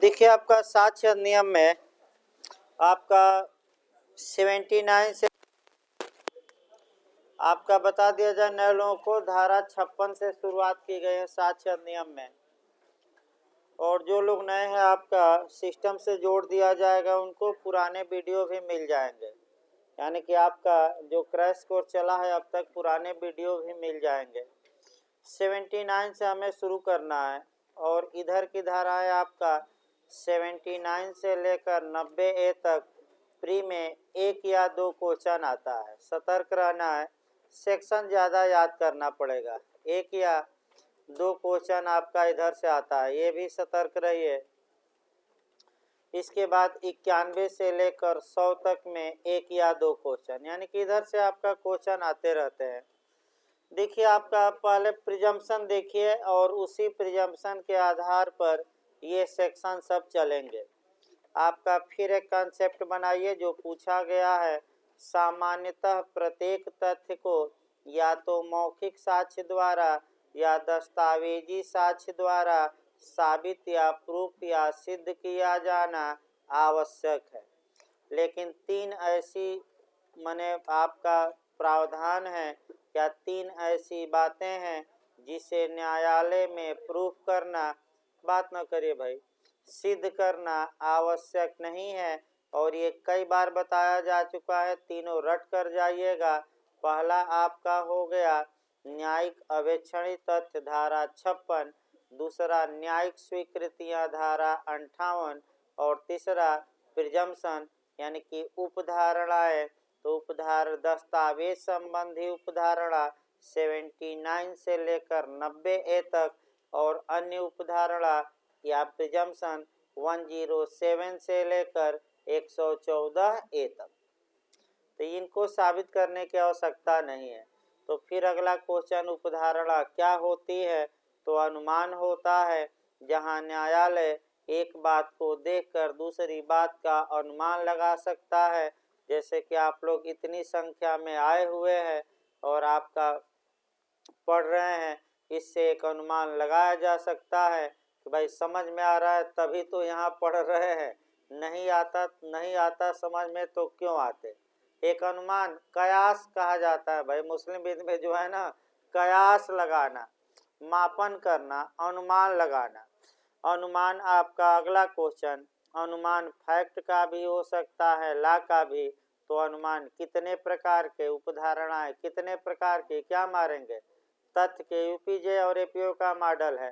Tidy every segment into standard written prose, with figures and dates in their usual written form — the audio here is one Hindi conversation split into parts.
देखिए आपका साक्ष्य नियम में आपका 79 से आपका बता दिया जाए, नए लोगों को धारा 56 से शुरुआत की गई है साक्ष्य नियम में। और जो लोग नए हैं आपका सिस्टम से जोड़ दिया जाएगा, उनको पुराने वीडियो भी मिल जाएंगे। यानी कि आपका जो क्रैश कोर्स चला है अब तक, पुराने वीडियो भी मिल जाएंगे। 79 से हमें शुरू करना है और इधर की धारा है आपका 79 से लेकर 90A तक प्री में 1 या 2 क्वेश्चन आता है। सतर्क रहना है, सेक्शन ज़्यादा याद करना पड़ेगा। 1 या 2 क्वेश्चन आपका इधर से आता है, ये भी सतर्क रहिए। इसके बाद 91 से लेकर 100 तक में 1 या 2 क्वेश्चन, यानी कि इधर से आपका क्वेश्चन आते रहते हैं। देखिए आपका पहले प्रिजम्पशन देखिए और उसी प्रिजम्पशन के आधार पर ये सेक्शन सब चलेंगे। आपका फिर एक कंसेप्ट बनाइए जो पूछा गया है। सामान्यतः प्रत्येक तथ्य को या तो मौखिक साक्ष्य द्वारा या दस्तावेजी साक्ष्य द्वारा साबित या प्रूफ या सिद्ध किया जाना आवश्यक है, लेकिन 3 ऐसी माने आपका प्रावधान है या 3 ऐसी बातें हैं जिसे न्यायालय में प्रूफ करना, बात न करिए भाई, सिद्ध करना आवश्यक नहीं है। और ये कई बार बताया जा चुका है, तीनों रट कर जाइएगा। पहला आपका हो गया न्यायिक अवेक्षणिक तथ्य धारा 56, दूसरा न्यायिक स्वीकृतियां धारा 58 और तीसरा प्रिजम्पशन यानी कि उपधारणाएं। तो उपधारण दस्तावेज संबंधी उपधारणा 79 से लेकर 90A तक और अन्य उपधारणा या प्रिजम्पशन 107 से लेकर 114A तक। तो इनको साबित करने की आवश्यकता नहीं है। तो फिर अगला क्वेश्चन, उपधारणा क्या होती है? तो अनुमान होता है जहां न्यायालय एक बात को देखकर दूसरी बात का अनुमान लगा सकता है। जैसे कि आप लोग इतनी संख्या में आए हुए हैं और आपका पढ़ रहे हैं, इससे एक अनुमान लगाया जा सकता है कि भाई समझ में आ रहा है तभी तो यहाँ पढ़ रहे हैं, नहीं आता समझ में तो क्यों आते। एक अनुमान कयास कहा जाता है भाई, मुस्लिम विधि में जो है ना, कयास लगाना, मापन करना, अनुमान लगाना। अनुमान आपका अगला क्वेश्चन, अनुमान फैक्ट का भी हो सकता है, लॉ का भी। तो अनुमान कितने प्रकार के, उपधारणाएं कितने प्रकार के, क्या मारेंगे? तथ्य के, यूपीजे और एपीओ का मॉडल है,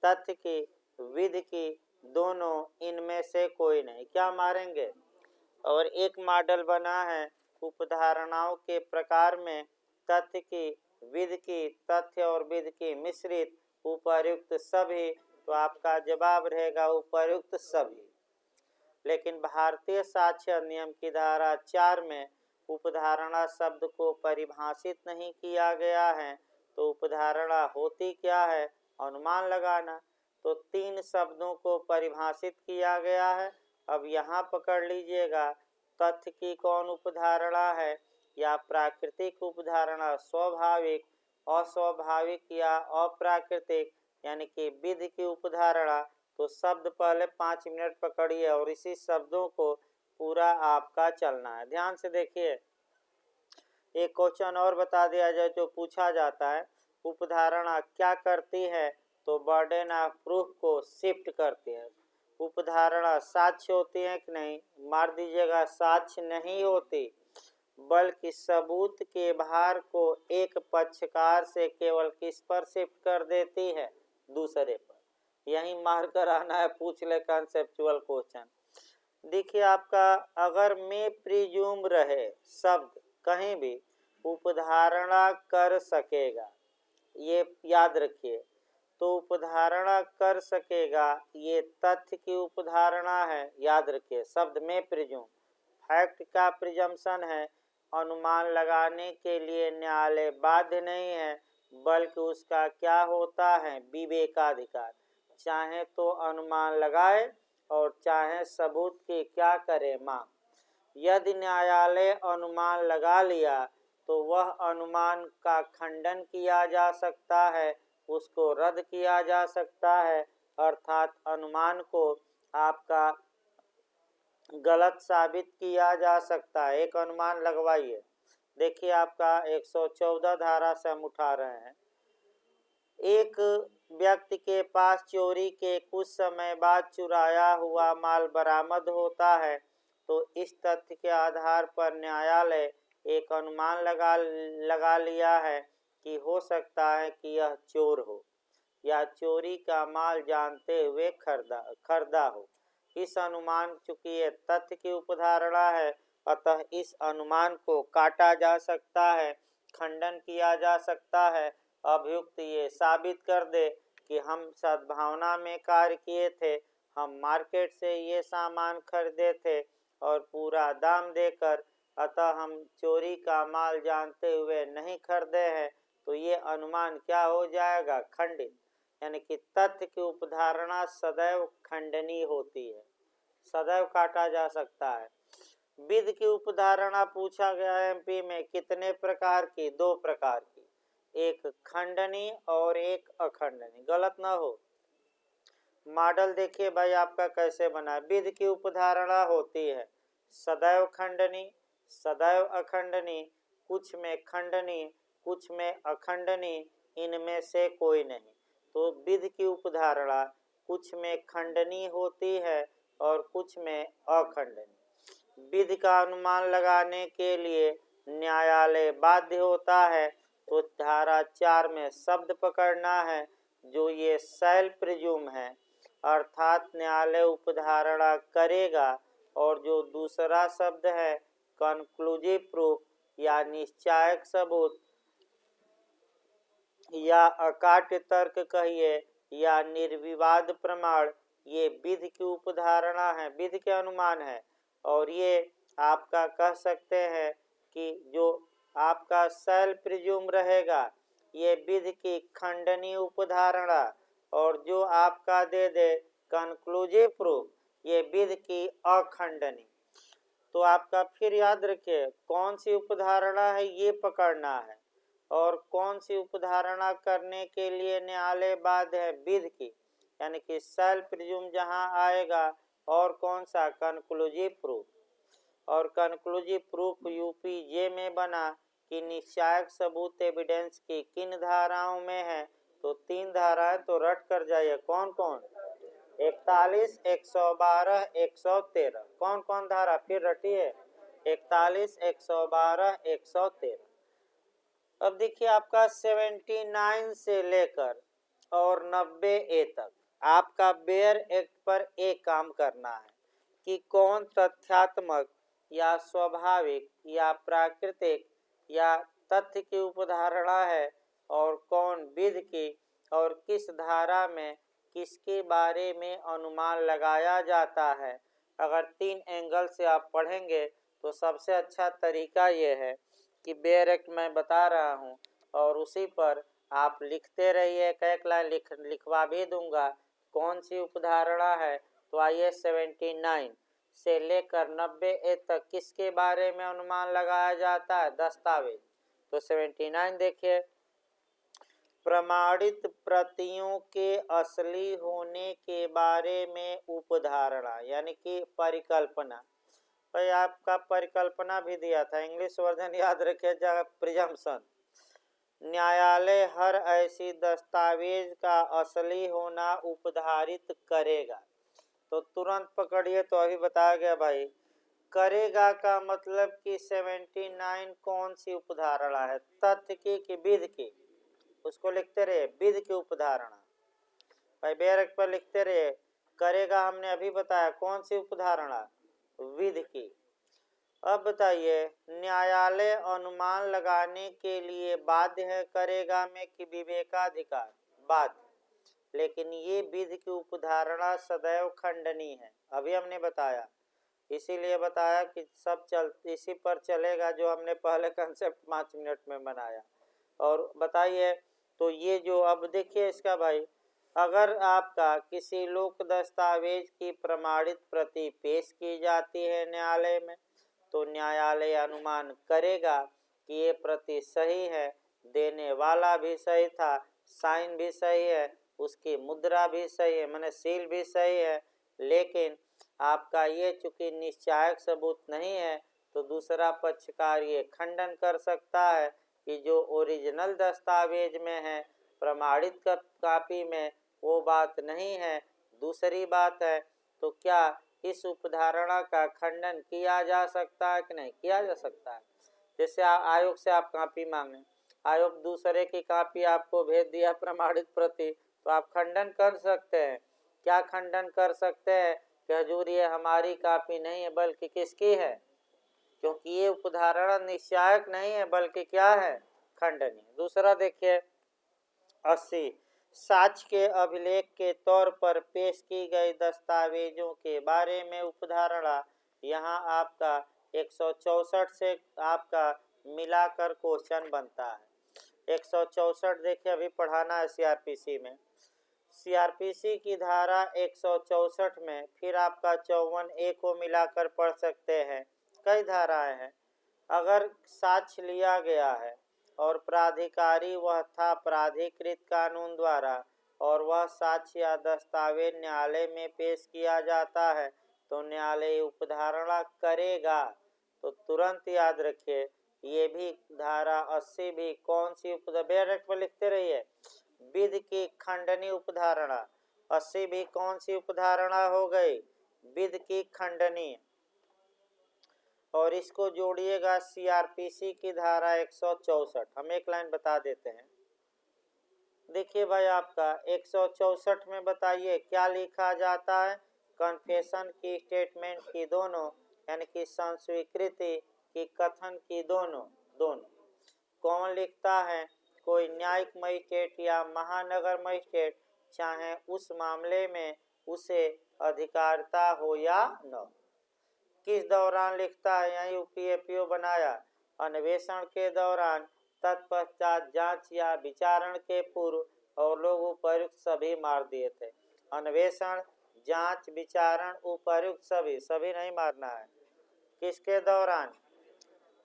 तथ्य की, विधि की, दोनों, इनमें से कोई नहीं, क्या मारेंगे? और एक मॉडल बना है उपधारणाओं के प्रकार में, तथ्य की, विधि की, तथ्य और विधि की मिश्रित, उपर्युक्त सभी। तो आपका जवाब रहेगा उपर्युक्त सभी। लेकिन भारतीय साक्ष्य नियम की धारा 4 में उपधारणा शब्द को परिभाषित नहीं किया गया है। तो उपधारणा होती क्या है? अनुमान लगाना। तो 3 शब्दों को परिभाषित किया गया है। अब यहाँ पकड़ लीजिएगा, तथ्य की कौन उपधारणा है? या प्राकृतिक उपधारणा, स्वाभाविक, अस्वाभाविक या अप्राकृतिक, यानी कि विधि की उपधारणा। तो शब्द पहले 5 मिनट पकड़िए और इसी शब्दों को पूरा आपका चलना है। ध्यान से देखिए, एक क्वेश्चन और बता दिया जाए जो पूछा जाता है, उपधारणा क्या करती है? तो बर्डन ऑफ प्रूफ को शिफ्ट करती है। उपधारणा साक्ष्य होती है कि नहीं? मार दीजिएगा, साक्ष्य नहीं होती, बल्कि सबूत के भार को एक पक्षकार से केवल किस पर शिफ्ट कर देती है? दूसरे पर। यही मार कर आना है, पूछ ले कंसेप्चुअल क्वेश्चन। देखिए आपका अगर में प्रिज्यूम रहे शब्द कहीं भी उपधारणा कर सकेगा, ये याद रखिए। तो उपधारणा कर सकेगा, ये तथ्य की उपधारणा है, याद रखिए। शब्द में प्रिज्यूम, फैक्ट का प्रिजम्पशन है। अनुमान लगाने के लिए न्यायालय बाध्य नहीं है, बल्कि उसका क्या होता है? विवेकाधिकार। चाहे तो अनुमान लगाए और चाहे सबूत की क्या करे? मांग। यदि न्यायालय अनुमान लगा लिया तो वह अनुमान का खंडन किया जा सकता है, उसको रद्द किया जा सकता है, अर्थात अनुमान को आपका गलत साबित किया जा सकता है। एक अनुमान लगवाइए। देखिए आपका 114 धारा से हम उठा रहे हैं। एक व्यक्ति के पास चोरी के कुछ समय बाद चुराया हुआ माल बरामद होता है, तो इस तथ्य के आधार पर न्यायालय एक अनुमान लगा लिया है कि हो सकता है कि यह चोर हो या चोरी का माल जानते हुए खरीदा हो। इस अनुमान, चूंकि ये तथ्य की उपधारणा है, अतः इस अनुमान को काटा जा सकता है, खंडन किया जा सकता है। अभियुक्त ये साबित कर दे कि हम सद्भावना में कार्य किए थे, हम मार्केट से ये सामान खरीदे थे और पूरा दाम देकर, अतः हम चोरी का माल जानते हुए नहीं खरीदे हैं। तो ये अनुमान क्या हो जाएगा? खंडित। यानी कि तथ्य की उपधारणा सदैव खंडनीय होती है, सदैव काटा जा सकता है। विधि की उपधारणा पूछा गया एमपी में कितने प्रकार की? 2 प्रकार की, एक खंडनीय और एक अखंडनीय। गलत ना हो। मॉडल देखिए भाई आपका कैसे बना। विधि की उपधारणा होती है सदैव खंडनीय, सदैव अखंडनीय, कुछ में खंडनीय, कुछ में अखंडनीय, इनमें से कोई नहीं। तो विधि की उपधारणा कुछ में खंडनीय होती है और कुछ में अखंडनीय। विधि का अनुमान लगाने के लिए न्यायालय बाध्य होता है, तो धारा 4 में शब्द पकड़ना है जो ये शैल प्रिज्यूम है, अर्थात न्यायालय उपधारणा करेगा। और जो दूसरा शब्द है कंक्लूसिव प्रूफ या निश्चायक सबूत या अकाट्य तर्क कहिए या निर्विवाद प्रमाण, ये विधि की उपधारणा है, विधि के अनुमान है। और ये आपका कह सकते हैं कि जो आपका शैल प्रिज्यूम रहेगा, ये विधि की खंडनीय उपधारणा, और जो आपका दे दे कंक्लूसिव प्रूफ, ये विधि की अखंडनीय। तो आपका फिर याद रखिए कौन सी उपधारणा है ये पकड़ना है, और कौन सी उपधारणा करने के लिए न्यायालय बाध्य है? विधि की, यानी कि शैल प्रिज्यूम जहां आएगा, और कौन सा? Conclusive proof. और कंक्लूसिव प्रूफ यूपीजे में बना कि निश्चायक सबूत एविडेंस की किन धाराओं में है? तो 3 धाराएं, तो रट कर जाइए कौन कौन? 41, 112, 113। कौन कौन धारा? फिर रटिए 41, 112, 113। अब देखिए आपका 79 से लेकर और 90A तक आपका बेयर एक्ट पर एक काम करना है कि कौन तथ्यात्मक या स्वाभाविक या प्राकृतिक या तथ्य की उपधारणा है, और कौन विधि की, और किस धारा में किसके बारे में अनुमान लगाया जाता है। अगर 3 एंगल से आप पढ़ेंगे तो सबसे अच्छा तरीका ये है कि बेयर एक्ट मैं बता रहा हूँ और उसी पर आप लिखते रहिए। एक लाइन लिखवा भी दूंगा कौन सी उपधारणा है। तो आइए 79 से लेकर 90A तक किसके बारे में अनुमान लगाया जाता है? दस्तावेज। तो 79 देखिए, प्रमाणित प्रतियों के असली होने के बारे में उपधारणा, यानी कि परिकल्पना। भाई आपका परिकल्पना भी दिया था, इंग्लिश वर्जन याद रखिए, प्रिजम्पशन। न्यायालय हर ऐसी दस्तावेज का असली होना उपधारित करेगा। तो तुरंत पकड़िए, तो अभी बताया गया भाई, करेगा का मतलब कि 79 कौन सी उपधारणा है? तथ्य की कि विधि की? उसको लिखते रहे विधि की उपधारणा। भाई बेरक पर लिखते रहे करेगा, हमने अभी बताया कौन सी उपधारणा? विधि की। अब बताइए न्यायालय अनुमान लगाने के लिए बाध्य है करेगा में कि विवेकाधिकार? बाध्य। लेकिन ये विधि की उपधारणा सदैव खंडनीय है, अभी हमने बताया, इसीलिए बताया कि सब इसी पर चलेगा जो हमने पहले कंसेप्ट 5 मिनट में बनाया। और बताइए तो ये जो अब देखिए इसका भाई, अगर आपका किसी लोक दस्तावेज की प्रमाणित प्रति पेश की जाती है न्यायालय में, तो न्यायालय अनुमान करेगा कि ये प्रति सही है, देने वाला भी सही था, साइन भी सही है, उसकी मुद्रा भी सही है, माने सील भी सही है, लेकिन आपका ये चूंकि निश्चायक सबूत नहीं है तो दूसरा पक्षकार ये खंडन कर सकता है कि जो ओरिजिनल दस्तावेज में है, प्रमाणित कापी में, वो बात नहीं है। दूसरी बात है, तो क्या इस उपधारणा का खंडन किया जा सकता है कि नहीं किया जा सकता है? जैसे आयोग से आप कापी मांगे, आयोग दूसरे की कापी आपको भेज दिया प्रमाणित प्रति, तो आप खंडन कर सकते हैं। क्या खंडन कर सकते हैं कि हजूर ये हमारी कापी नहीं है बल्कि किसकी है, क्योंकि ये उपधारणा निश्चायक नहीं है बल्कि क्या है, खंडनीय। दूसरा देखिए 80, साक्ष्य के अभिलेख के तौर पर पेश की गई दस्तावेजों के बारे में उपधारणा। यहाँ आपका 164 से आपका मिलाकर क्वेश्चन बनता है। 164 देखिए अभी पढ़ाना है सीआरपीसी में। सीआरपीसी की धारा 164 में फिर आपका 54A को मिलाकर पढ़ सकते हैं। कई धाराएं हैं। अगर साक्ष्य लिया गया है और प्राधिकारी वह था प्राधिकृत कानून द्वारा और वह साक्ष्य या दस्तावेज न्यायालय में पेश किया जाता है तो न्यायालय उपधारणा करेगा। तो तुरंत याद रखिए ये भी धारा 80 भी कौन सी उपधारणा लिखते रहिए, विधि की खंडनी उपधारणा। 80 भी कौन सी उपधारणा हो गई, विधि की खंडनी। और इसको जोड़िएगा सीआरपीसी की धारा 164। हम एक लाइन बता देते हैं। देखिए भाई आपका 164 में बताइए क्या लिखा जाता है, कन्फेशन की स्टेटमेंट की दोनों, यानी कि संस्वीकृति की कथन की दोनों कौन लिखता है, कोई न्यायिक मजिस्ट्रेट या महानगर मजिस्ट्रेट, चाहे उस मामले में उसे अधिकारिता हो या न। किस दौरान लिखता है, यहाँ यूपीएपीओ बनाया, अन्वेषण के दौरान, तत्पश्चात जांच या विचारण के पूर्व, और लोग उपर्युक्त सभी मार दिए थे। अन्वेषण, जांच, विचारण, उपर्युक्त सभी नहीं मारना है। किसके दौरान,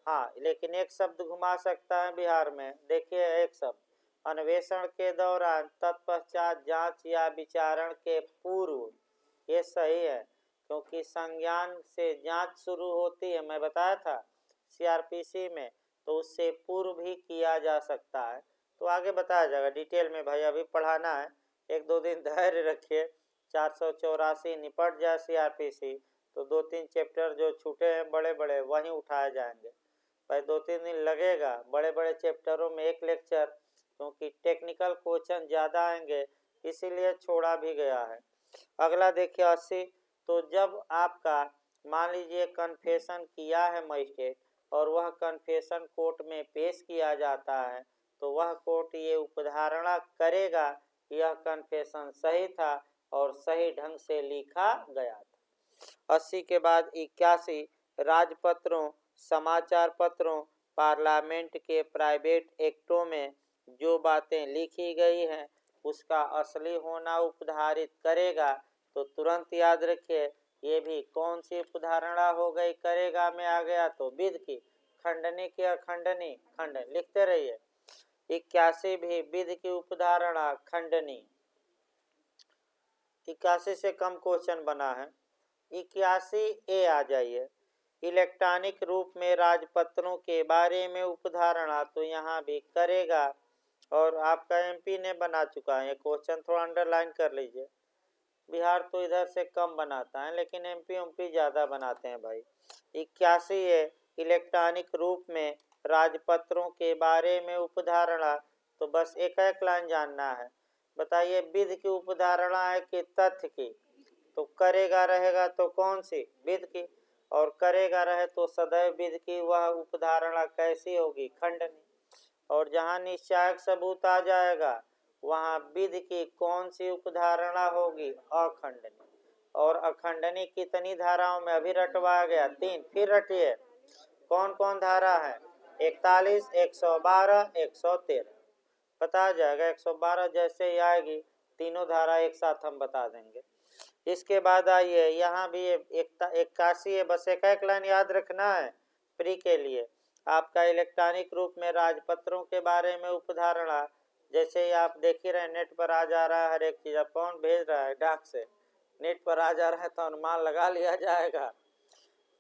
हाँ लेकिन एक शब्द घुमा सकता है बिहार में, देखिए एक शब्द, अन्वेषण के दौरान, तत्पश्चात जांच या विचारण के पूर्व, ये सही है क्योंकि संज्ञान से जांच शुरू होती है, मैं बताया था सीआरपीसी में, तो उससे पूर्व भी किया जा सकता है। तो आगे बताया जाएगा डिटेल में भाई, अभी पढ़ाना है, एक दो दिन धैर्य रखिए। 484 निपट जाए सीआरपीसी तो 2-3 चैप्टर जो छूटे हैं बड़े बड़े वहीं उठाए जाएंगे भाई। 2-3 दिन लगेगा बड़े बड़े चैप्टरों में एक लेक्चर, क्योंकि टेक्निकल क्वेश्चन ज़्यादा आएंगे इसीलिए छोड़ा भी गया है। अगला देखिए 80, तो जब आपका मान लीजिए कन्फेशन किया है मजिस्ट्रेट और वह कन्फेशन कोर्ट में पेश किया जाता है तो वह कोर्ट ये उपधारणा करेगा यह कन्फेशन सही था और सही ढंग से लिखा गया था। 80 के बाद 81, राजपत्रों, समाचार पत्रों, पार्लियामेंट के प्राइवेट एक्टों में जो बातें लिखी गई हैं उसका असली होना उपधारित करेगा। तो तुरंत याद रखिए ये भी कौन सी उपधारणा हो गई, करेगा में आ गया तो विधि की खंडनी की अखंडनी, खंडन लिखते रहिए। 81 भी विधि की उपधारणा खंडनी। 81 से कम क्वेश्चन बना है। 81A आ जाइए, इलेक्ट्रॉनिक रूप में राजपत्रों के बारे में उपधारणा, तो यहाँ भी करेगा और आपका एमपी ने बना चुका है। क्वेश्चन थोड़ा अंडरलाइन कर लीजिए, बिहार तो इधर से कम बनाता है लेकिन एमपी ज़्यादा बनाते हैं भाई। 81 है, इलेक्ट्रॉनिक रूप में राजपत्रों के बारे में उपधारणा, तो बस एक लाइन जानना है, बताइए विधि की उपधारणा है कि तथ्य की, तो करेगा रहेगा तो कौन सी, विधि की, और करेगा रहे तो सदैव विधि की वह उपधारणा कैसी होगी, खंडनी। और जहाँ निश्चायक सबूत आ जाएगा वहाँ विधि की कौन सी उपधारणा होगी, अखंडनी। और अखंडनी कितनी धाराओं में अभी रटवाया गया, 3, फिर रटिए कौन कौन धारा है, 41, 112, 113 बता जाएगा। 112 जैसे ही आएगी तीनों धारा एक साथ हम बता देंगे। इसके बाद आइए यहाँ भी 81 है, बस एक लाइन याद रखना है प्री के लिए। आपका इलेक्ट्रॉनिक रूप में राजपत्रों के बारे में उपधारणा, जैसे ही आप देख ही रहे नेट पर आ जा रहा है हर एक चीज़, अब कौन भेज रहा है डाक से, नेट पर आ जा रहा है तो अनुमान लगा लिया जाएगा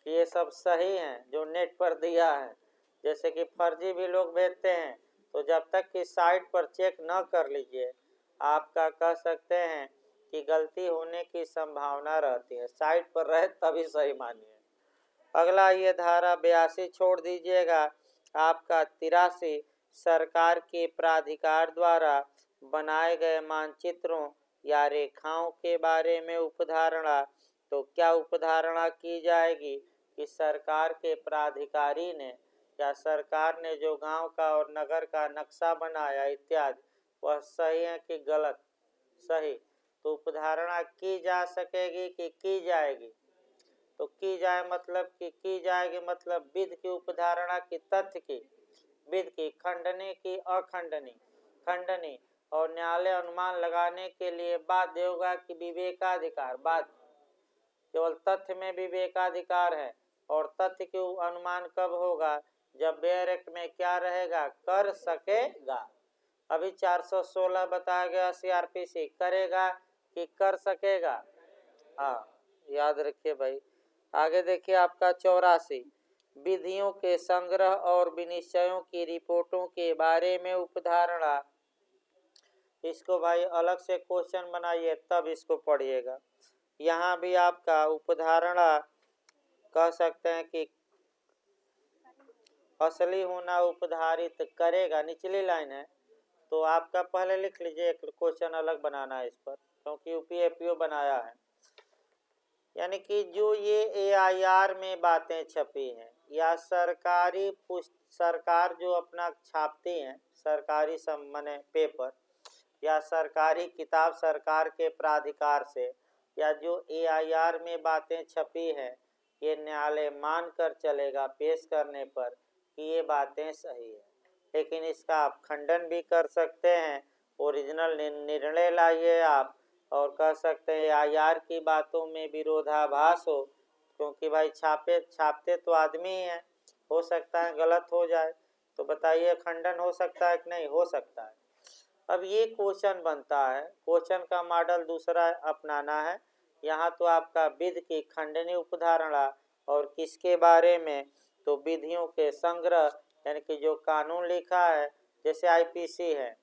कि ये सब सही हैं जो नेट पर दिया है। जैसे कि फर्जी भी लोग भेजते हैं, तो जब तक कि साइट पर चेक न कर लीजिए, आपका कह सकते हैं कि गलती होने की संभावना रहती है। साइट पर रहे तभी सही मानिए। अगला ये धारा 82 छोड़ दीजिएगा। आपका 83 सरकार के प्राधिकार द्वारा बनाए गए मानचित्रों या रेखाओं के बारे में उपधारणा। तो क्या उपधारणा की जाएगी कि सरकार के प्राधिकारी ने या सरकार ने जो गांव का और नगर का नक्शा बनाया इत्यादि, वह सही है कि गलत? सही। तो उपधारणा की जा सकेगी कि की जाएगी? तो की जाए मतलब कि की जाएगी मतलब विधि की उपधारणा की, तथ्य की, विधि की, खंडनी की अखंडनी, खंडनी। और न्यायालय अनुमान लगाने के लिए बाध्य होगा कि विवेकाधिकार, बाध्य, केवल तथ्य में विवेकाधिकार है। और तथ्य के अनुमान कब होगा? जब बेयर एक्ट में क्या रहेगा? कर सकेगा। अभी 416 बताया गया सीआरपीसी, करेगा कि कर सकेगा? हाँ, याद रखिए भाई। आगे देखिए आपका 84 विधियों के संग्रह और विनिश्चयों की रिपोर्टों के बारे में उपधारणा। इसको भाई अलग से क्वेश्चन बनाइए तब इसको पढ़िएगा। यहाँ भी आपका उपधारणा कह सकते हैं कि असली होना उपधारित करेगा, निचली लाइन है। तो आपका पहले लिख लीजिए, एक क्वेश्चन अलग बनाना है इस पर, क्योंकि यूपीएफपीओ बनाया है। यानी कि जो ये एआईआर में बातें छपी हैं या सरकार जो अपना छापती हैं, सरकारी माने पेपर या सरकारी किताब सरकार के प्राधिकार से, या जो एआईआर में बातें छपी हैं, ये न्यायालय मान कर चलेगा पेश करने पर कि ये बातें सही है। लेकिन इसका आप खंडन भी कर सकते हैं, ओरिजिनल निर्णय लाइए आप, और कह सकते हैं एआईआर की बातों में विरोधाभास हो, क्योंकि भाई छापते तो आदमी ही हैं, हो सकता है गलत हो जाए। तो बताइए खंडन हो सकता है कि नहीं हो सकता है? अब ये क्वेश्चन बनता है, क्वेश्चन का मॉडल दूसरा अपनाना है। यहाँ तो आपका विधि की खंडनी उपधारणा और किसके बारे में? तो विधियों के संग्रह, यानी कि जो कानून लिखा है, जैसे आईपीसी है,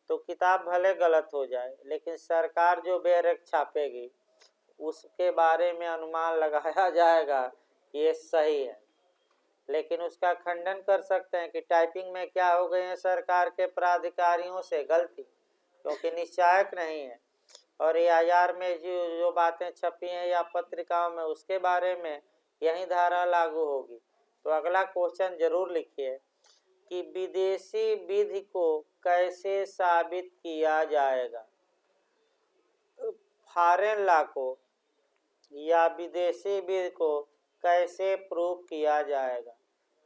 तो किताब भले गलत हो जाए लेकिन सरकार जो बेयर एक्ट छापेगी उसके बारे में अनुमान लगाया जाएगा ये सही है। लेकिन उसका खंडन कर सकते हैं कि टाइपिंग में क्या हो गए हैं सरकार के प्राधिकारियों से गलती, क्योंकि निश्चायक नहीं है। और एआईआर में जो बातें छपी हैं या पत्रिकाओं में, उसके बारे में यही धारा लागू होगी। तो अगला क्वेश्चन जरूर लिखिए कि विदेशी विधि को कैसे साबित किया जाएगा? फॉरेन लॉ को या विदेशी विधि को कैसे प्रूव किया जाएगा?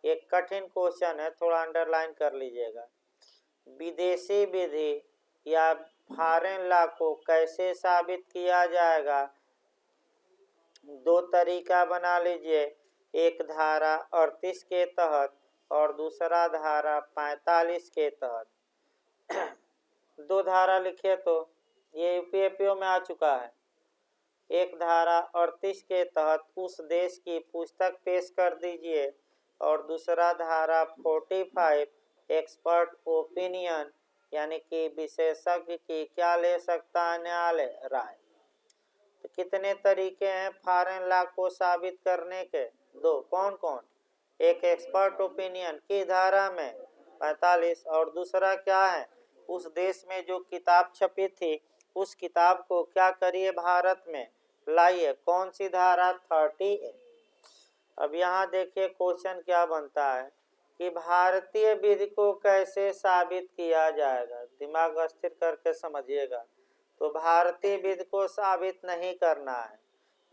एक कठिन क्वेश्चन है, थोड़ा अंडरलाइन कर लीजिएगा। विदेशी विधि या फॉरेन लॉ को कैसे साबित किया जाएगा? दो तरीका बना लीजिए, एक धारा 38 के तहत और दूसरा धारा 45 के तहत। दो धारा लिखिए तो ये यूपीएफपीओ में आ चुका है। एक धारा 38 के तहत उस देश की पुस्तक पेश कर दीजिए, और दूसरा धारा 45 एक्सपर्ट ओपिनियन, यानी कि विशेषज्ञ की क्या ले सकता है न्यायालय? राय। तो कितने तरीके हैं फॉरेन लॉ को साबित करने के? दो। कौन कौन? एक एक्सपर्ट ओपिनियन की धारा में 45, और दूसरा क्या है? उस देश में जो किताब छपी थी उस किताब को क्या करिए भारत में लाइए। कौन सी धारा? 38। अब यहाँ देखिए क्वेश्चन क्या बनता है कि भारतीय विधि को कैसे साबित किया जाएगा? दिमाग अस्थिर करके समझिएगा। तो भारतीय विधि को साबित नहीं करना है।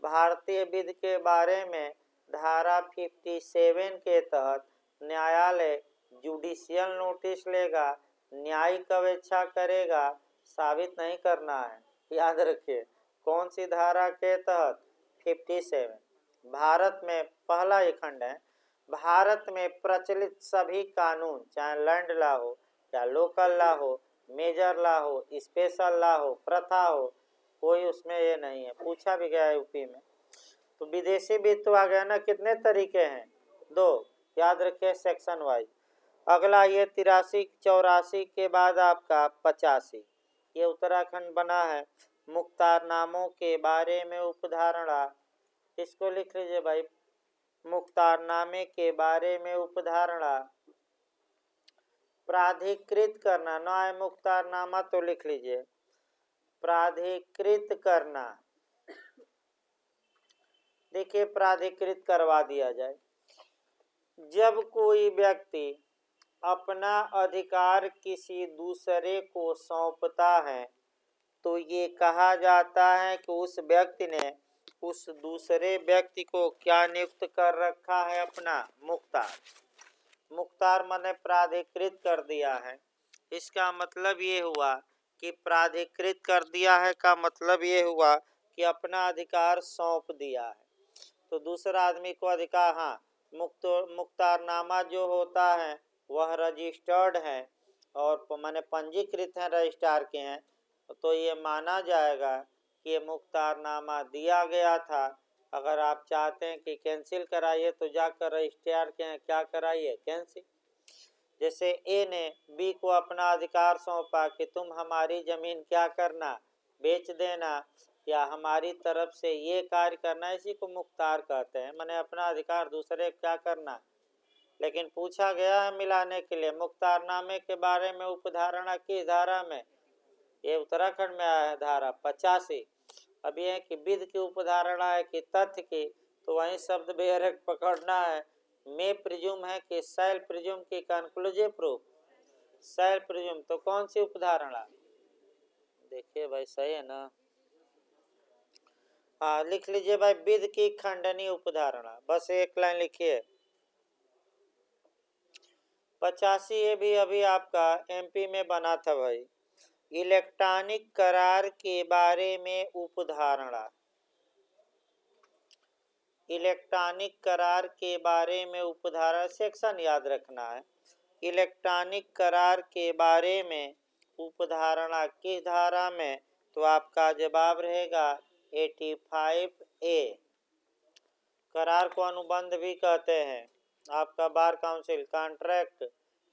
भारतीय विधि के बारे में धारा 57 के तहत न्यायालय जुडिशियल नोटिस लेगा, न्यायिक अवेक्षा करेगा, साबित नहीं करना है। याद रखिए कौन सी धारा के तहत? 57। भारत में पहला ये खंड है, भारत में प्रचलित सभी कानून, चाहे लैंड लॉ हो या लोकल लॉ हो, मेजर लॉ हो, स्पेशल लॉ हो, प्रथा हो, कोई उसमें ये नहीं है, पूछा भी गया है यूपी में। तो विदेशी वित्त तो आ गया ना, कितने तरीके हैं? 2, याद रखिए सेक्शन वाइज। अगला ये 83-84 के बाद आपका 85, ये उत्तराखंड बना है। मुख्तारनामों के बारे में उपधारणा, इसको लिख लीजिए भाई, मुख्तारनामे के बारे में उपधारणा। प्राधिकृत करना, ना है मुख्तारनामा तो लिख लीजिए प्राधिकृत करना। देखिए प्राधिकृत करवा दिया जाए, जब कोई व्यक्ति अपना अधिकार किसी दूसरे को सौंपता है तो ये कहा जाता है कि उस व्यक्ति ने उस दूसरे व्यक्ति को क्या नियुक्त कर रखा है? अपना मुख्तार। मुख्तार माने प्राधिकृत कर दिया है। इसका मतलब ये हुआ कि प्राधिकृत कर दिया है का मतलब ये हुआ कि अपना अधिकार सौंप दिया है। तो दूसरा आदमी को अधिकार, हाँ, मुख्तारनामा जो होता है वह रजिस्टर्ड है और माने पंजीकृत है, रजिस्ट्रार के हैं, तो ये माना जाएगा कि ये मुख्तारनामा दिया गया था। अगर आप चाहते हैं कि कैंसिल कराइए तो जाकर रजिस्ट्रार के हैं क्या कराइए, कैंसिल। जैसे ए ने बी को अपना अधिकार सौंपा कि तुम हमारी जमीन क्या करना, बेच देना, या हमारी तरफ से ये कार्य करना, इसी को मुख्तार कहते हैं, माने अपना अधिकार दूसरे क्या करना। लेकिन पूछा गया है मिलाने के लिए मुख्तारनामे के बारे में उपधारणा की धारा में, ये उत्तराखंड में आया है धारा 85। अब यह है कि विध की उपधारणा है कि तथ्य की, तो वही शब्द बेहरक पकड़ना है। मे प्रिज्यूम है कि शैल प्रिज्यूम की कंक्लूसिव प्रूफ, शैल प्रिज्यूम, तो कौन सी उपधारणा? देखिए भाई सही है ना, हाँ लिख लीजिए भाई, विध की खंडनी उपधारणा, बस एक लाइन लिखिए। 85 ये भी अभी आपका एमपी में बना था भाई। इलेक्ट्रॉनिक करार के बारे में उपधारणा, इलेक्ट्रॉनिक करार के बारे में उपधारणा, सेक्शन याद रखना है। इलेक्ट्रॉनिक करार के बारे में उपधारणा किस धारा में? तो आपका जवाब रहेगा 85A। करार को अनुबंध भी कहते हैं, आपका बार काउंसिल कॉन्ट्रैक्ट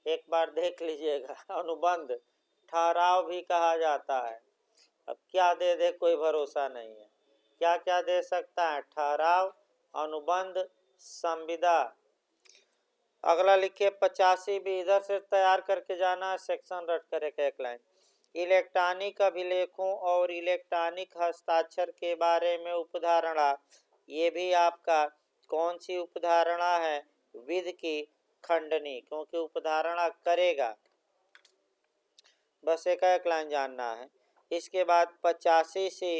एक बार देख लीजिएगा। अनुबंध ठहराव भी कहा जाता है। अब क्या दे दे कोई भरोसा नहीं है, क्या क्या दे सकता है? ठहराव, अनुबंध, संविदा। अगला लिखिए 85 भी इधर से तैयार करके जाना है, सेक्शन रट कर एक लाइन। इलेक्ट्रॉनिक अभिलेखों और इलेक्ट्रॉनिक हस्ताक्षर के बारे में उपधारणा, ये भी आपका कौन सी उपधारणा है? विध की खंडनी, क्योंकि उपधारणा करेगा, बस एक लाइन जानना है। इसके बाद 85 से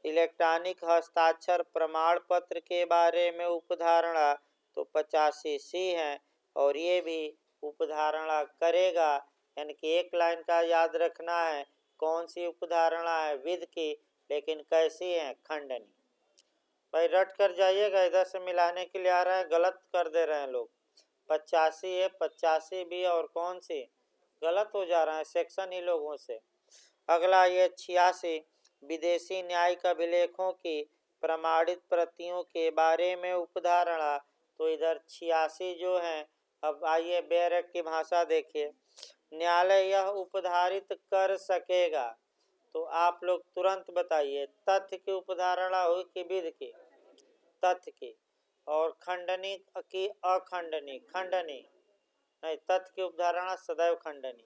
इलेक्ट्रॉनिक हस्ताक्षर प्रमाण पत्र के बारे में उपधारणा, तो 85C है और ये भी उपधारणा करेगा, यानी कि एक लाइन का याद रखना है। कौन सी उपधारणा है? विध की, लेकिन कैसी है? खंडनी। भाई रट कर जाइएगा, इधर से मिलाने के लिए आ रहा है, गलत कर दे रहे हैं लोग। 85 है, 85B और कौन सी गलत हो जा रहा है सेक्शन ही लोगों से। अगला ये 86 विदेशी न्यायिक अभिलेखों की प्रमाणित प्रतियों के बारे में उपधारणा, तो इधर 86 जो है। अब आइए बेरक की भाषा देखिए। न्यायालय यह उपधारित कर सकेगा, तो आप लोग तुरंत बताइए, तथ्य की उपधारणा हुई कि विध की? तथ्य की। और खंडनी की अखंडनी? खंडनी नहीं, तथ्य की उपधारणा सदैव खंडनी,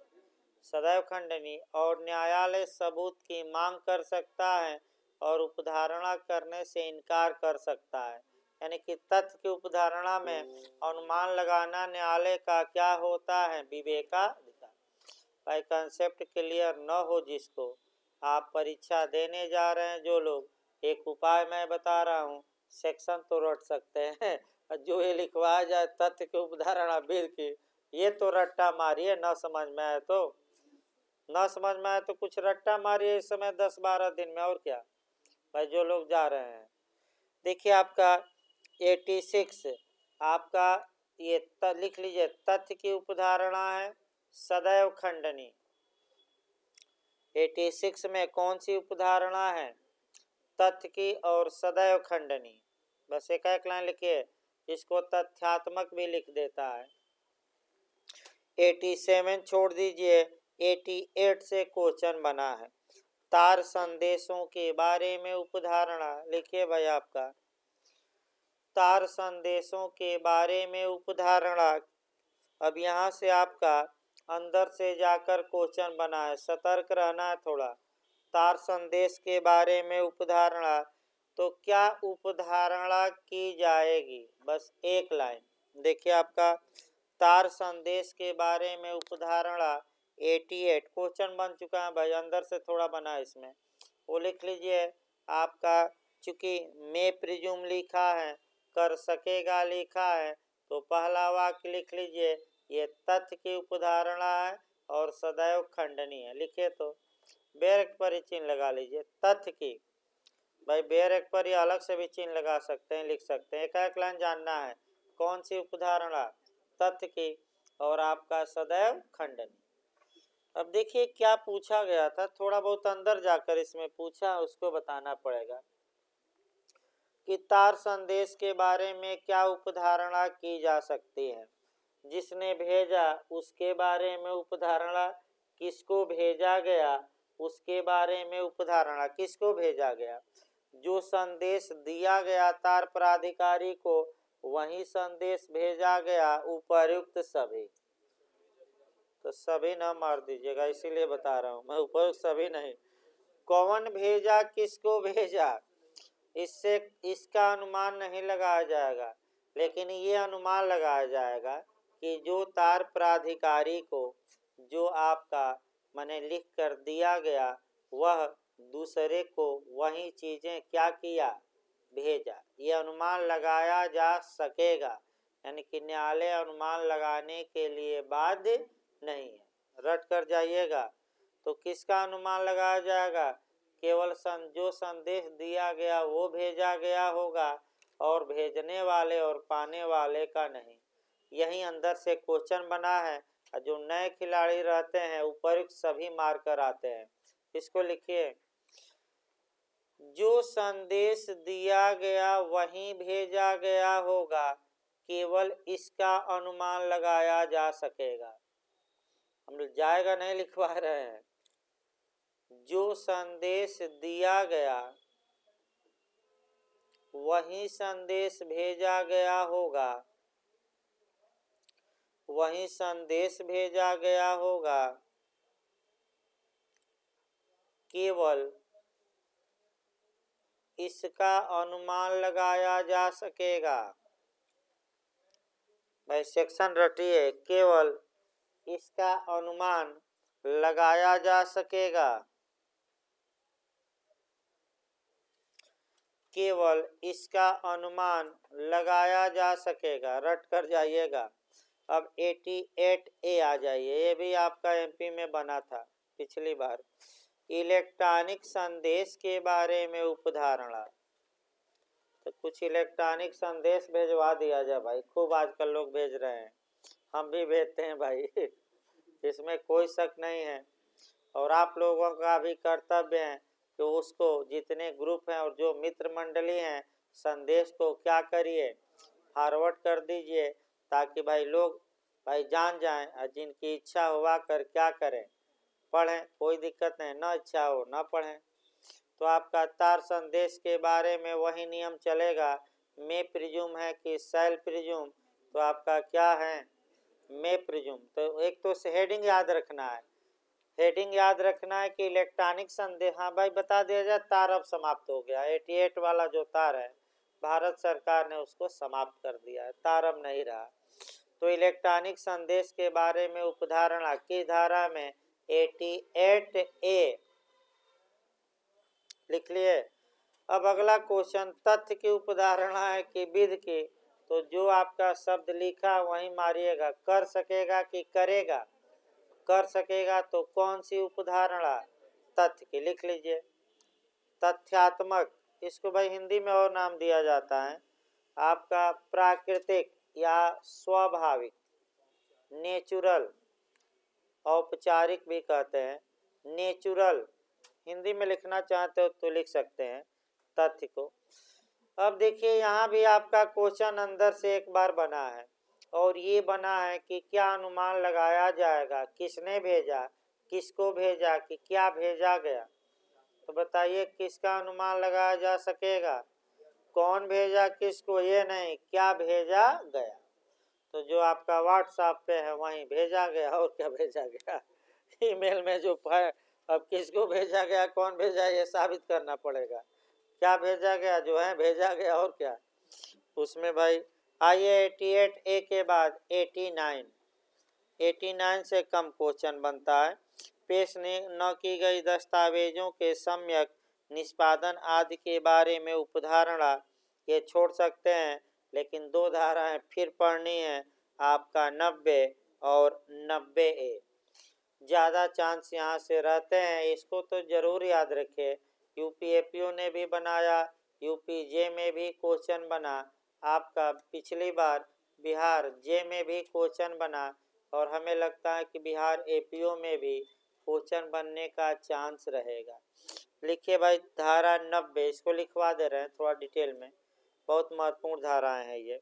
सदैव खंडनी। और न्यायालय सबूत की मांग कर सकता है और उपधारणा करने से इनकार कर सकता है, यानी कि तथ्य की उपधारणा में अनुमान लगाना न्यायालय का क्या होता है? विवेकाधिकार। भाई कंसेप्ट क्लियर न हो जिसको, आप परीक्षा देने जा रहे हैं जो लोग, एक उपाय मैं बता रहा हूँ, सेक्शन तो रट सकते हैं। जो ये लिखवाया जाए तथ्य की उपधारणा विध की, ये तो रट्टा मारिए, न समझ में आए तो, न समझ में आए तो कुछ रट्टा मारिए इस समय 10-12 दिन में, और क्या भाई जो लोग जा रहे हैं। देखिए आपका 86 आपका ये लिख लीजिए, तथ्य की उपधारणा है सदैव खंडनी। 86 में कौन सी उपधारणा है? तथ्य की और सदैव खंडनी। बस एक लाइन लिखिए, इसको तथ्यात्मक भी लिख देता है। 87 छोड़ दीजिए, 88 से क्वेश्चन बना है। तार संदेशों के बारे में उपधारणा लिखिए भाई आपका। तार संदेशों के बारे में उपधारणा। अब यहाँ से आपका अंदर से जाकर क्वेश्चन बना है, सतर्क रहना है थोड़ा। तार संदेश के बारे में उपधारणा, तो क्या उपधारणा की जाएगी? बस एक लाइन देखिए आपका, तार संदेश के बारे में उपधारणा 88 क्वेश्चन बन चुका है भाई, अंदर से थोड़ा बना है इसमें, वो लिख लीजिए आपका। चूंकि मैं प्रिज्यूम लिखा है, कर सकेगा लिखा है, तो पहला वाक्य लिख लीजिए, ये तथ्य की उपधारणा है और सदैव खंडनी है। लिखिए तो बेरक पर ही चिन्ह लगा लीजिए, तथ्य की। भाई बेरक पर ही अलग से भी चिन्ह लगा सकते हैं, लिख सकते हैं। एक लाइन जानना है, कौन सी उपधारणा? तथ्य की और आपका सदैव खंडनी। अब देखिए क्या पूछा गया था, थोड़ा बहुत अंदर जाकर इसमें पूछा, उसको बताना पड़ेगा कि तार संदेश के बारे में क्या उपधारणा की जा सकती है। जिसने भेजा उसके बारे में उपधारणा, किसको भेजा गया उसके बारे में उपधारणा, किसको भेजा गया। जो संदेश दिया गया तार प्राधिकारी को, वही संदेश भेजा गया उपर्युक्त सभी। तो सभी ना मार दीजिएगा, इसीलिए बता रहा हूँ मैं, उपर्युक्त सभी नहीं। कौन भेजा, किसको भेजा, इससे इसका अनुमान नहीं लगाया जाएगा, लेकिन ये अनुमान लगाया जाएगा कि जो तार प्राधिकारी को जो आपका मैंने लिख कर दिया गया, वह दूसरे को वही चीजें क्या किया, भेजा। ये अनुमान लगाया जा सकेगा, यानी कि न्यायालय अनुमान लगाने के लिए बाध्य नहीं है। रट कर जाइएगा। तो किसका अनुमान लगाया जाएगा? केवल जो संदेश दिया गया वो भेजा गया होगा, और भेजने वाले और पाने वाले का नहीं। यही अंदर से क्वेश्चन बना है। जो नए खिलाड़ी रहते हैं उपर्युक्त सभी मार कर आते हैं। इसको लिखिए, जो संदेश दिया गया वही भेजा गया होगा, केवल इसका अनुमान लगाया जा सकेगा। हम लोग जाएगा नहीं लिखवा रहे हैं। जो संदेश दिया गया वही संदेश भेजा गया होगा, वही संदेश भेजा गया होगा, केवल इसका अनुमान लगाया जा सकेगा। भाई सेक्शन रटिए, केवल इसका अनुमान लगाया जा सकेगा, केवल इसका अनुमान लगाया जा सकेगा। रट कर जाइएगा। अब 88A आ जाइए, ये भी आपका एमपी में बना था पिछली बार। इलेक्ट्रॉनिक संदेश के बारे में उपधारणा। तो कुछ इलेक्ट्रॉनिक संदेश भेजवा दिया जाए भाई, खूब आजकल लोग भेज रहे हैं, हम भी भेजते हैं भाई इसमें कोई शक नहीं है। और आप लोगों का भी कर्तव्य है कि उसको, जितने ग्रुप हैं और जो मित्र मंडली हैं, संदेश को क्या करिए, फॉरवर्ड कर दीजिए, ताकि भाई लोग भाई जान जाएं, और जिनकी इच्छा हुआ कर क्या करें, पढ़ें, कोई दिक्कत नहीं, न इच्छा हो न पढ़ें। तो आपका तार संदेश के बारे में वही नियम चलेगा। मैं प्रिज्यूम है कि सेल प्रिज्यूम, तो आपका क्या है, मैं प्रिज्यूम। तो एक तो हेडिंग याद रखना है, हेडिंग याद रखना है कि इलेक्ट्रॉनिक संदेश। हाँ भाई बता दिया जाए, तार अब समाप्त हो गया। 88 वाला जो तार है, भारत सरकार ने उसको समाप्त कर दिया है, तार अब नहीं रहा। तो इलेक्ट्रॉनिक संदेश के बारे में उपधारणा की धारा में 88A लिख लिए। अब अगला क्वेश्चन, तथ्य की उपधारणा है कि विधि की। तो जो आपका शब्द लिखा वही मारिएगा, कर सकेगा कि करेगा, कर सकेगा, तो कौन सी उपधारणा, तथ्य की। लिख लीजिए, तथ्यात्मक, इसको भाई हिंदी में और नाम दिया जाता है आपका प्राकृतिक या स्वाभाविक, नेचुरल, औपचारिक भी कहते हैं। नेचुरल हिंदी में लिखना चाहते हो तो लिख सकते हैं, तथ्य को। अब देखिए यहाँ भी आपका क्वेश्चन अंदर से एक बार बना है और ये बना है कि क्या अनुमान लगाया जाएगा, किसने भेजा, किसको भेजा, कि क्या भेजा गया। तो बताइए किसका अनुमान लगाया जा सकेगा, कौन भेजा किसको, ये नहीं, क्या भेजा गया। तो जो आपका व्हाट्सएप पे है वहीं भेजा गया, और क्या भेजा गया। ईमेल में जो है, अब किसको भेजा गया, कौन भेजा, ये साबित करना पड़ेगा। क्या भेजा गया, जो है भेजा गया, और क्या। उसमें भाई आइए 88A के बाद 89 से कम क्वेश्चन बनता है। पेश न की गई दस्तावेजों के सम्यक निष्पादन आदि के बारे में उपधारणा, ये छोड़ सकते हैं, लेकिन दो धाराएं फिर पढ़नी है आपका 90 और 90A। ज़्यादा चांस यहाँ से रहते हैं, इसको तो ज़रूर याद रखिए। यूपीएपीओ ने भी बनाया, यूपीजे में भी क्वेश्चन बना, आपका पिछली बार बिहार जे में भी क्वेश्चन बना, और हमें लगता है कि बिहार एपीओ में भी क्वेश्चन बनने का चांस रहेगा। लिखिए भाई धारा 90, इसको लिखवा दे रहे हैं थोड़ा डिटेल में, बहुत महत्वपूर्ण धाराएं हैं ये।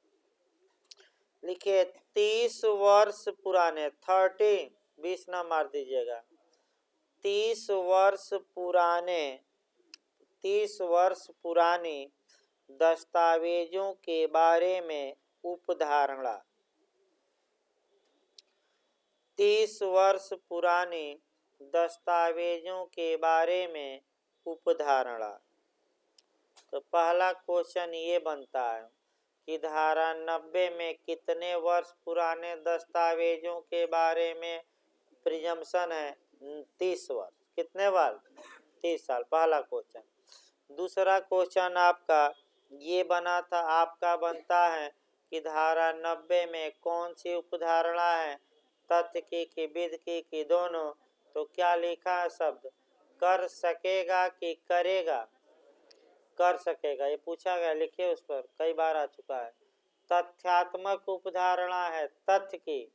लिखिए 30 वर्ष पुराने, 30 20 ना मार दीजिएगा, 30 वर्ष पुरानी दस्तावेजों के बारे में उपधारणा। 30 वर्ष पुरानी दस्तावेजों के बारे में उपधारणा। तो पहला क्वेश्चन ये बनता है कि धारा 90 में कितने वर्ष पुराने दस्तावेजों के बारे में प्रिजम्पशन है, 30 वर्ष। कितने बार, 30 साल, पहला क्वेश्चन। दूसरा क्वेश्चन आपका ये बना था, आपका बनता है कि धारा 90 में कौन सी उपधारणा है, तथ्य की कि विधि की कि दोनों। तो क्या लिखा है शब्द, कर सकेगा कि करेगा, कर सकेगा, ये पूछा गया, लिखिए उस पर, कई बार आ चुका है। तथ्यात्मक उपधारणा है तथ्य की।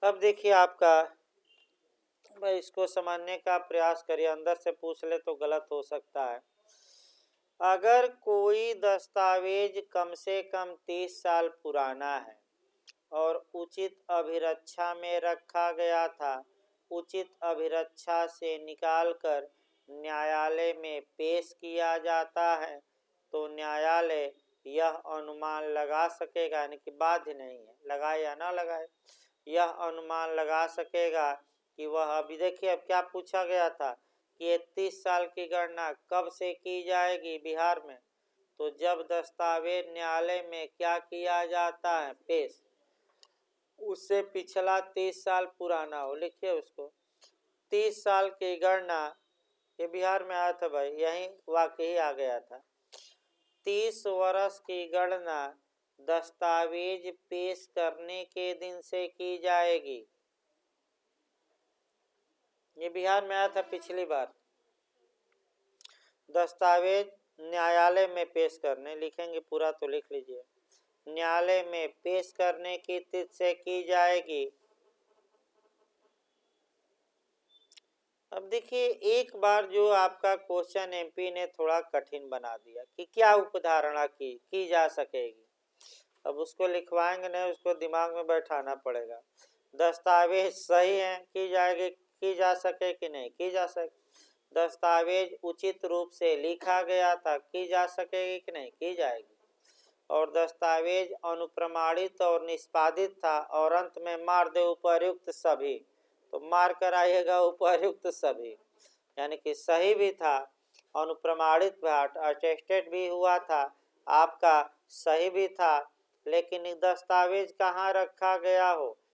अब देखिए आपका, भाई इसको समझने का प्रयास करिए, अंदर से पूछ ले तो गलत हो सकता है। अगर कोई दस्तावेज कम से कम 30 साल पुराना है और उचित अभिरक्षा में रखा गया था, उचित अभिरक्षा से निकालकर न्यायालय में पेश किया जाता है, तो न्यायालय यह अनुमान लगा सकेगा, यानी कि बाध्य नहीं है, लगाए या ना लगाए, यह अनुमान लगा सकेगा कि वह, अभी देखिए अब क्या पूछा गया था कि 30 साल की गणना कब से की जाएगी बिहार में। तो जब दस्तावेज न्यायालय में क्या किया जाता है, पेश, उससे पिछला 30 साल पुराना हो। लिखिए उसको, 30 साल की गणना, ये बिहार में आया था भाई, यही वाकई आ गया था। 30 वर्ष की गणना दस्तावेज पेश करने के दिन से की जाएगी। ये बिहार में आया था पिछली बार। दस्तावेज न्यायालय में पेश करने, लिखेंगे पूरा तो लिख लीजिए, न्यायालय में पेश करने की तिथि से की जाएगी। अब देखिए एक बार जो आपका क्वेश्चन एमपी ने थोड़ा कठिन बना दिया कि क्या उपधारणा की जा सकेगी। अब उसको लिखवाएंगे नहीं, उसको दिमाग में बैठाना पड़ेगा। दस्तावेज सही है, की जाएगी, की जा सके कि नहीं की जा सके। दस्तावेज उचित रूप से लिखा गया था, की जा सकेगी कि नहीं की जाएगी। और दस्तावेज अनुप्रमाणित और निष्पादित था, और अंत में मार दे उपर्युक्त सभी, तो मार कर आइएगा उपर्युक्त सभी, यानी कि सही भी था, अनुप्रमाणित भी, अटेस्टेड भी हुआ था, आपका सही भी था, लेकिन दस्तावेज कहाँ रखा गया हो,